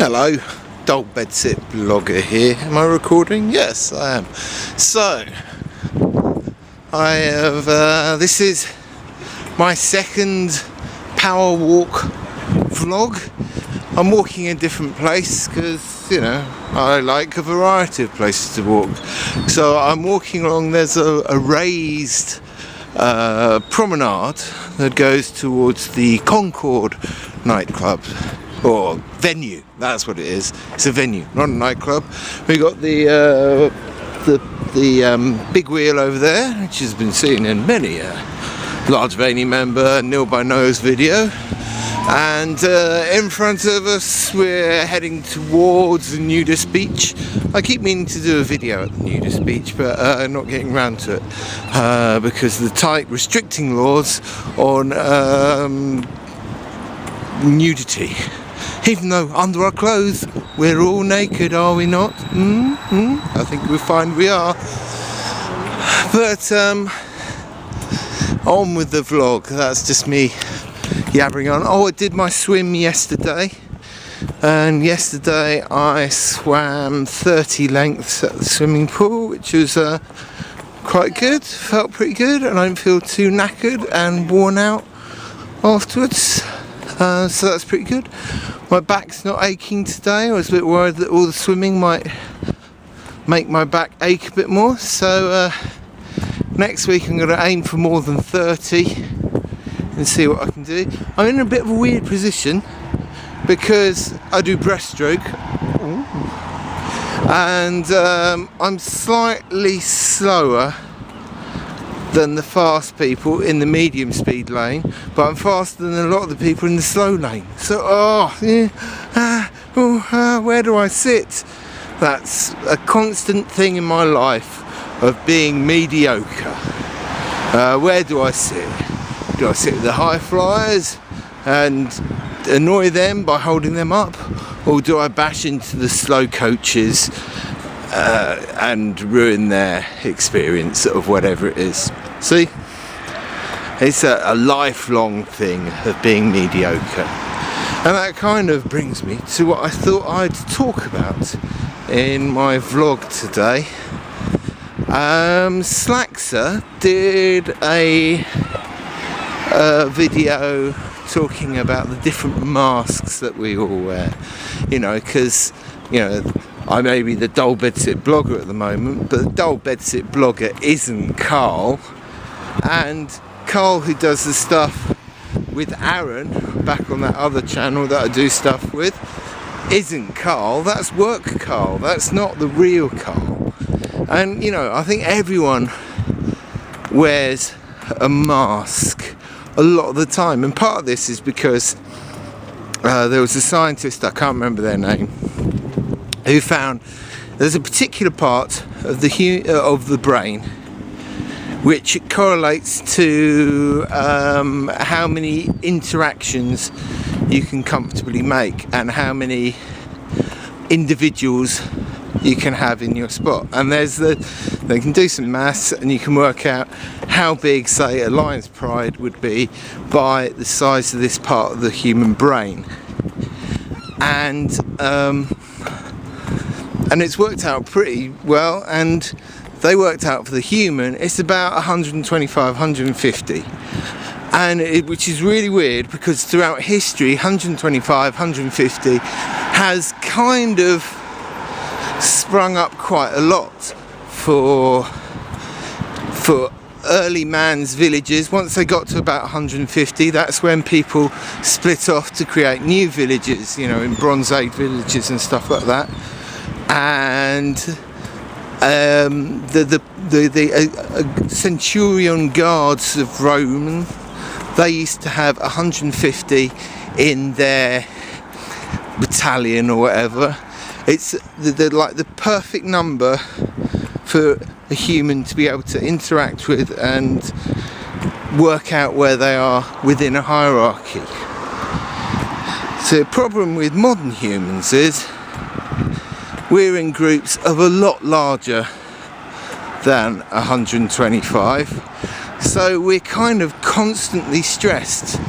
Hello, Dog Bedsit Blogger here. Am I recording? Yes, I am. So, I have, this is my second power walk vlog. I'm walking a different place because, you know, I like a variety of places to walk. So I'm walking along, there's a raised promenade that goes towards the Concord nightclub. Or venue, that's what it is. It's a venue, not a nightclub. We got the big wheel over there, which has been seen in many Large Veiny member Nil by Nose video. And in front of us, we're heading towards the nudist beach. I keep meaning to do a video at the nudist beach, but not getting around to it because of the tight restricting laws on nudity. Even though under our clothes we're all naked, are we not? I think we'll find we are. But on with the vlog. That's just me yabbering on. Oh, I did my swim yesterday, and yesterday I swam 30 lengths at the swimming pool, which was quite good. Felt pretty good, and I didn't feel too knackered and worn out afterwards. So that's pretty good. My back's not aching today. I was a bit worried that all the swimming might make my back ache a bit more. So next week I'm going to aim for more than 30 and see what I can do. I'm in a bit of a weird position because I do breaststroke. And I'm slightly slower than the fast people in the medium speed lane, but I'm faster than a lot of the people in the slow lane. So, where do I sit? That's a constant thing in my life of being mediocre. Where do I sit? Do I sit with the high flyers and annoy them by holding them up? Or do I bash into the slow coaches and ruin their experience of whatever it is? See, it's a lifelong thing of being mediocre, and that kind of brings me to what I thought I'd talk about in my vlog today. Slaxer did a video talking about the different masks that we all wear, you know, because, you know, I may be the Dull Bedsit blogger at the moment, but the Dull Bedsit blogger isn't Carl. And Carl, who does the stuff with Aaron, back on that other channel that I do stuff with, isn't Carl. That's work Carl. That's not the real Carl. And, you know, I think everyone wears a mask a lot of the time. And part of this is because there was a scientist, I can't remember their name, who found there's a particular part of the brain which correlates to how many interactions you can comfortably make and how many individuals you can have in your spot. And they can do some maths and you can work out how big, say, a lion's pride would be by the size of this part of the human brain. And it's worked out pretty well, and they worked out for the human it's about 125, 150, and which is really weird because throughout history 125, 150 has kind of sprung up quite a lot for early man's villages. Once they got to about 150, that's when people split off to create new villages, you know, in Bronze Age villages and stuff like that. And the centurion guards of Rome, they used to have 150 in their battalion or whatever. It's like the perfect number for a human to be able to interact with and work out where they are within a hierarchy. So the problem with modern humans is we're in groups of a lot larger than 125, so we're kind of constantly stressed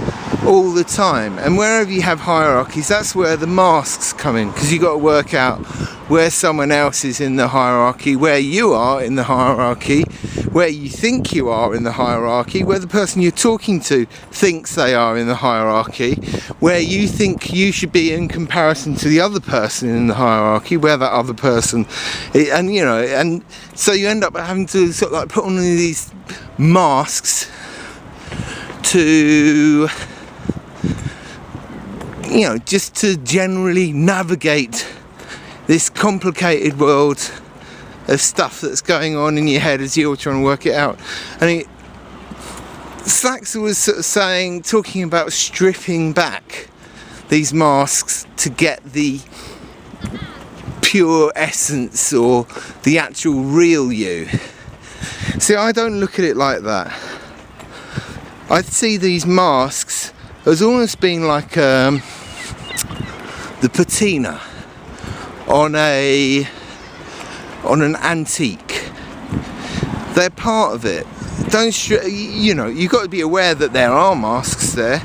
all the time. And wherever you have hierarchies, that's where the masks come in, because you've got to work out where someone else is in the hierarchy, where you are in the hierarchy, where you think you are in the hierarchy, where the person you're talking to thinks they are in the hierarchy, where you think you should be in comparison to the other person in the hierarchy, where that other person is, and you know, and so you end up having to sort of like put on these masks to, you know, just to generally navigate this complicated world of stuff that's going on in your head as you're trying to work it out. And Slaxer was sort of saying, talking about stripping back these masks to get the pure essence or the actual real you. See, I don't look at it like that. I see these masks as almost being like the patina on an antique. They're part of it. You know, you've got to be aware that there are masks there,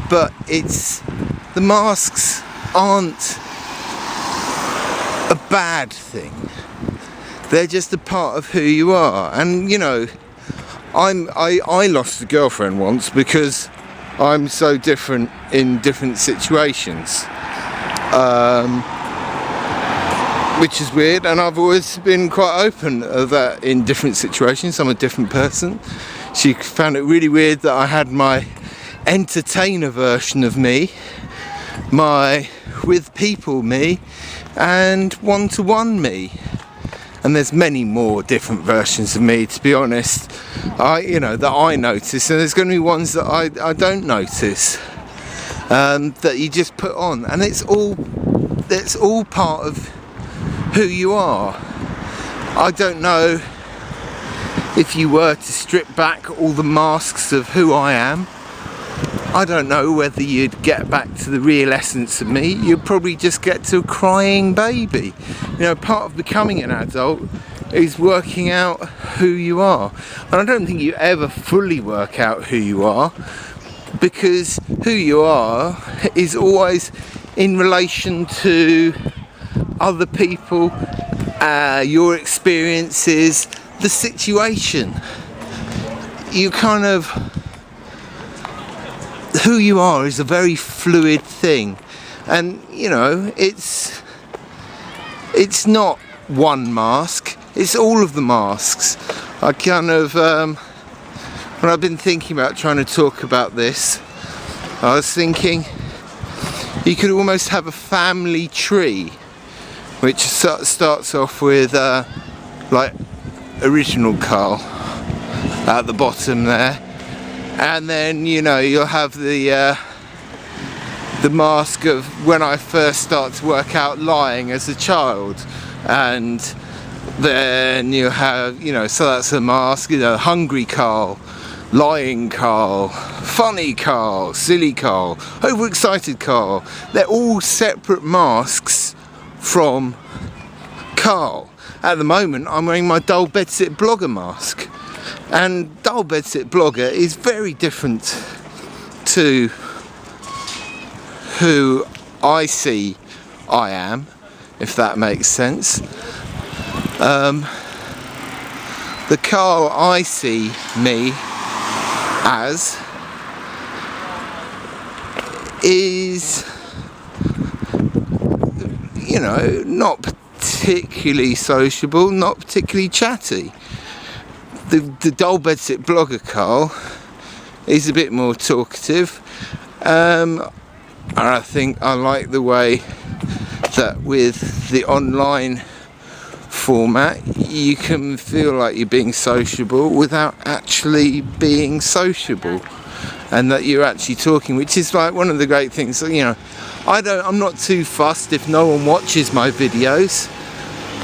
but the masks aren't a bad thing. They're just a part of who you are. And you know, I lost a girlfriend once because I'm so different in different situations, which is weird, and I've always been quite open of that in different situations. I'm a different person. She found it really weird that I had my entertainer version of me, my with people me, and one-to-one me. And there's many more different versions of me, to be honest, that I notice, and there's going to be ones that I don't notice, that you just put on, and it's all part of who you are. I don't know if you were to strip back all the masks of who I am. I don't know whether you'd get back to the real essence of me. You'd probably just get to a crying baby. You know, part of becoming an adult is working out who you are. And I don't think you ever fully work out who you are, because who you are is always in relation to other people, your experiences, the situation. You kind of, who you are is a very fluid thing, and you know, it's not one mask, it's all of the masks. I kind of when I've been thinking about trying to talk about this, I was thinking you could almost have a family tree which starts off with like original Carl at the bottom there, and then you know, you'll have the mask of when I first start to work out lying as a child, and then you have, you know, so that's a mask, you know, hungry Carl, lying Carl, funny Carl, silly Carl, overexcited Carl. They're all separate masks from Carl. At the moment I'm wearing my dull bedsit blogger mask, and dull bedsit blogger is very different to who I see I am, if that makes sense. The Carl I see me as is, you know, not particularly sociable, not particularly chatty. The dull bedsit blogger Carl is a bit more talkative, and I think I like the way that with the online format you can feel like you're being sociable without actually being sociable, and that you're actually talking, which is like one of the great things. You know, I'm not too fussed if no one watches my videos,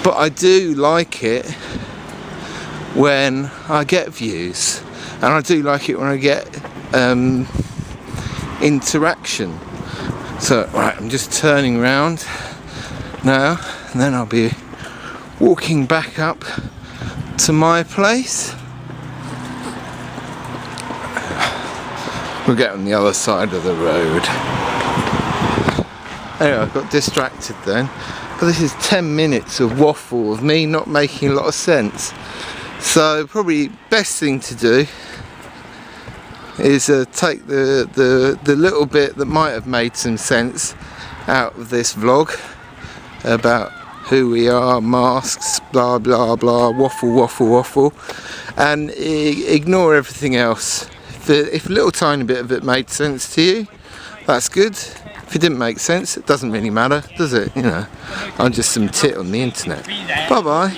but I do like it when I get views, and I do like it when I get interaction. So right, I'm just turning around now, and then I'll be walking back up to my place. we'll get on the other side of the road. Anyway, I got distracted then, but this is 10 minutes of waffle of me not making a lot of sense. So probably best thing to do is take the little bit that might have made some sense out of this vlog about who we are, masks, blah blah blah, waffle waffle waffle, and ignore everything else. If a little tiny bit of it made sense to you, that's good. If it didn't make sense, it doesn't really matter, does it? You know, I'm just some tit on the internet. Bye bye.